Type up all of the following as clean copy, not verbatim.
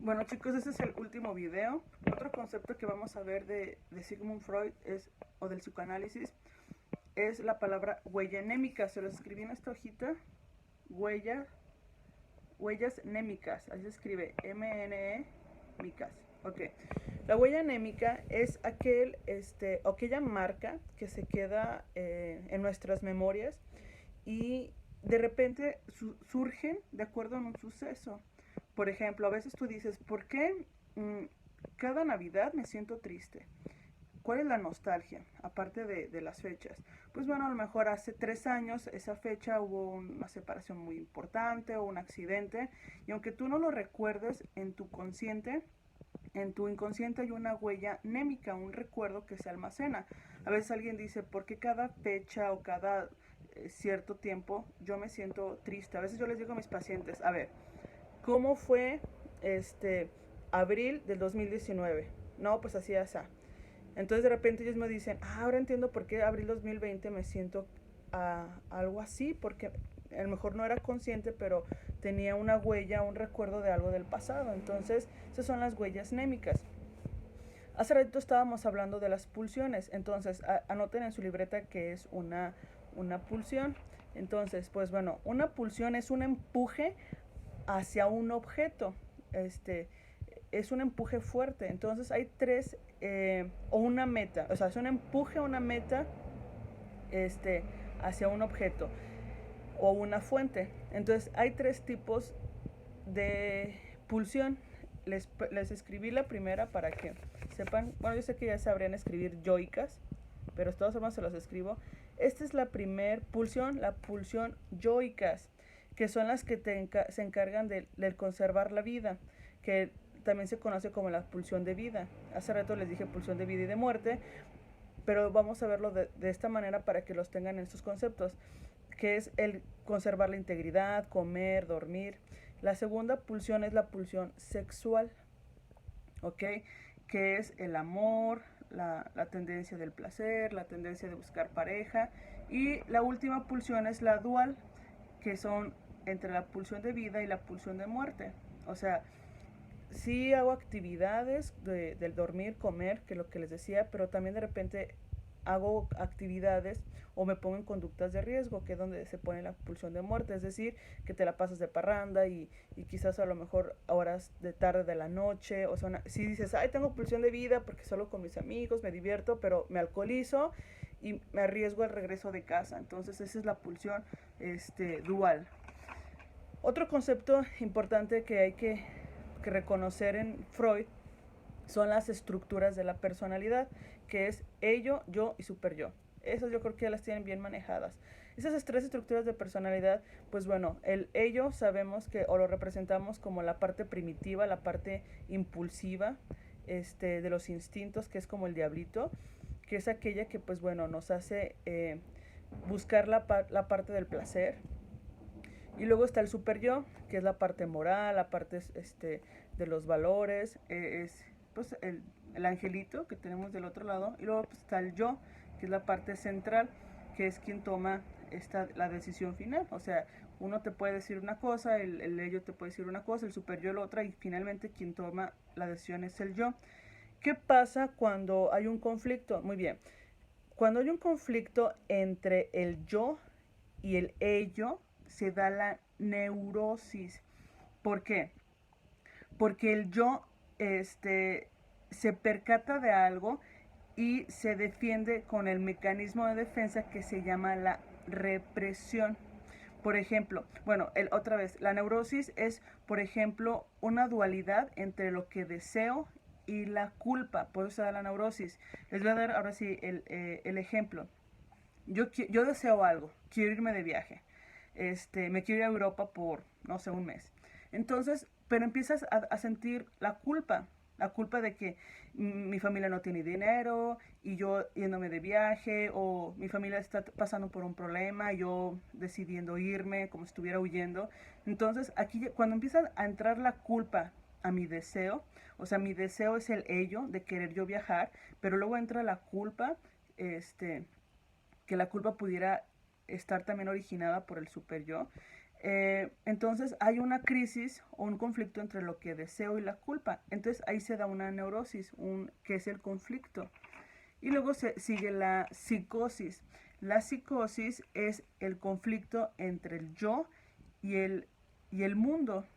Bueno chicos, este es el último video. Otro concepto que vamos a ver de Sigmund Freud o del psicoanálisis es la palabra huella anémica. Se lo escribí en esta hojita. Huellas némicas. Así se escribe, M-N-E, micas. Ok. La huella anémica es aquella marca que se queda en nuestras memorias y de repente surgen de acuerdo a un suceso. Por ejemplo, a veces tú dices, ¿por qué cada Navidad me siento triste? ¿Cuál es la nostalgia? Aparte de las fechas. Pues bueno, a lo mejor hace 3 años esa fecha hubo una separación muy importante o un accidente. Y aunque tú no lo recuerdes en tu inconsciente hay una huella némica, un recuerdo que se almacena. A veces alguien dice, ¿por qué cada fecha o cada cierto tiempo yo me siento triste? A veces yo les digo a mis pacientes, a ver, ¿cómo fue abril del 2019? No, pues así, así. Entonces de repente ellos me dicen, ahora entiendo por qué abril 2020 me siento algo así, porque a lo mejor no era consciente, pero tenía una huella, un recuerdo de algo del pasado. Entonces, esas son las huellas némicas. Hace ratito estábamos hablando de las pulsiones, entonces anoten en su libreta que es una pulsión. Entonces, pues bueno, una pulsión es un empuje hacia un objeto. Es un empuje fuerte. Entonces hay tres, o una meta, o sea, es un empuje a una meta hacia un objeto o una fuente. Entonces hay tres tipos de pulsión. Les escribí la primera para que sepan. Bueno, yo sé que ya sabrían escribir yoicas, pero de todas formas se los escribo. Esta es la primer pulsión, la pulsión yoicas, que son las que se encargan de conservar la vida, que también se conoce como la pulsión de vida. Hace rato les dije pulsión de vida y de muerte, pero vamos a verlo de esta manera para que los tengan en estos conceptos, que es el conservar la integridad, comer, dormir. La segunda pulsión es la pulsión sexual, ¿ok? Que es el amor, la tendencia del placer, la tendencia de buscar pareja. Y la última pulsión es la dual, que son entre la pulsión de vida y la pulsión de muerte. O sea, sí hago actividades del dormir, comer, que es lo que les decía, pero también de repente hago actividades o me pongo en conductas de riesgo, que es donde se pone la pulsión de muerte, es decir, que te la pasas de parranda y quizás a lo mejor horas de tarde de la noche, o sea, si dices, ay, tengo pulsión de vida porque solo con mis amigos me divierto, pero me alcoholizo y me arriesgo al regreso de casa. Entonces esa es la pulsión dual. Otro concepto importante que hay que reconocer en Freud son las estructuras de la personalidad, que es ello, yo y super yo. Esas yo creo que ya las tienen bien manejadas. Esas tres estructuras de personalidad, pues bueno, el ello sabemos que o lo representamos como la parte primitiva, la parte impulsiva, de los instintos, que es como el diablito, que es aquella que pues bueno nos hace buscar la parte del placer. Y luego está el super yo, que es la parte moral, la parte de los valores, es pues el angelito que tenemos del otro lado. Y luego pues, está el yo, que es la parte central, que es quien toma la decisión final. O sea, uno te puede decir una cosa, el ello te puede decir una cosa, el super yo la otra, y finalmente quien toma la decisión es el yo. ¿Qué pasa cuando hay un conflicto? Muy bien. Cuando hay un conflicto entre el yo y el ello, se da la neurosis. ¿Por qué? Porque el yo se percata de algo y se defiende con el mecanismo de defensa que se llama la represión. Por ejemplo, bueno, otra vez, la neurosis es, por ejemplo, una dualidad entre lo que deseo y la culpa. Por eso se da la neurosis. Les voy a dar ahora sí el ejemplo. Yo deseo algo, quiero irme de viaje, me quiero ir a Europa por, no sé, un mes. Entonces, pero empiezas a sentir la culpa de que mi familia no tiene dinero y yo yéndome de viaje, o mi familia está pasando por un problema, yo decidiendo irme como si estuviera huyendo. Entonces, aquí cuando empieza a entrar la culpa a mi deseo, o sea, mi deseo es el ello de querer yo viajar, pero luego entra la culpa, que la culpa pudiera estar también originada por el super yo. Entonces hay una crisis o un conflicto entre lo que deseo y la culpa. Entonces ahí se da una neurosis, que es el conflicto. Y luego sigue la psicosis. La psicosis es el conflicto entre el yo y el mundo,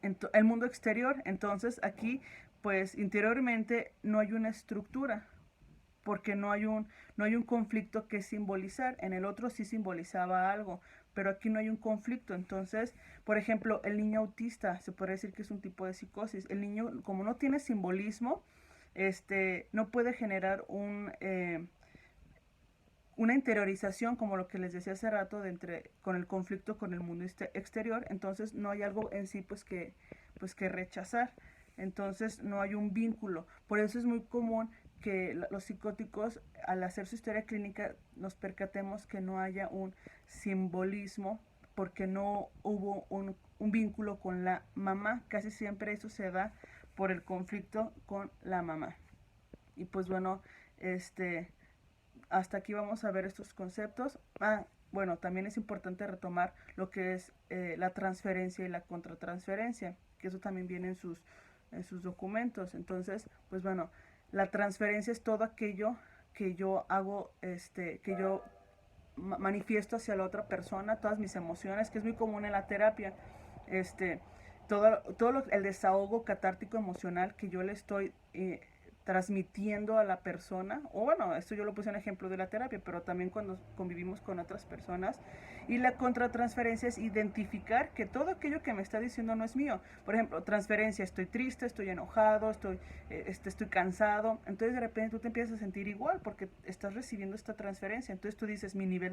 el mundo exterior. Entonces aquí, pues interiormente no hay una estructura, porque no hay un conflicto que simbolizar. En el otro sí simbolizaba algo, pero aquí no hay un conflicto. Entonces, por ejemplo, el niño autista, se puede decir que es un tipo de psicosis. El niño, como no tiene simbolismo, no puede generar una interiorización, como lo que les decía hace rato, con el conflicto con el mundo exterior. Entonces no hay algo en sí pues que rechazar. Entonces no hay un vínculo. Por eso es muy común que los psicóticos, al hacer su historia clínica, nos percatemos que no haya un simbolismo, porque no hubo un vínculo con la mamá. Casi siempre eso se da por el conflicto con la mamá. Y pues bueno, hasta aquí vamos a ver estos conceptos. Bueno, también es importante retomar lo que es la transferencia y la contratransferencia, que eso también viene en sus documentos. Entonces, pues bueno, la transferencia es todo aquello que yo hago, que yo manifiesto hacia la otra persona, todas mis emociones, que es muy común en la terapia. Este, el desahogo catártico emocional que yo le estoy transmitiendo a la persona, o bueno, esto yo lo puse en ejemplo de la terapia, pero también cuando convivimos con otras personas. Y la contratransferencia es identificar que todo aquello que me está diciendo no es mío. Por ejemplo, transferencia: estoy triste, estoy enojado, estoy cansado. Entonces de repente tú te empiezas a sentir igual porque estás recibiendo esta transferencia. Entonces tú dices, mi nivel de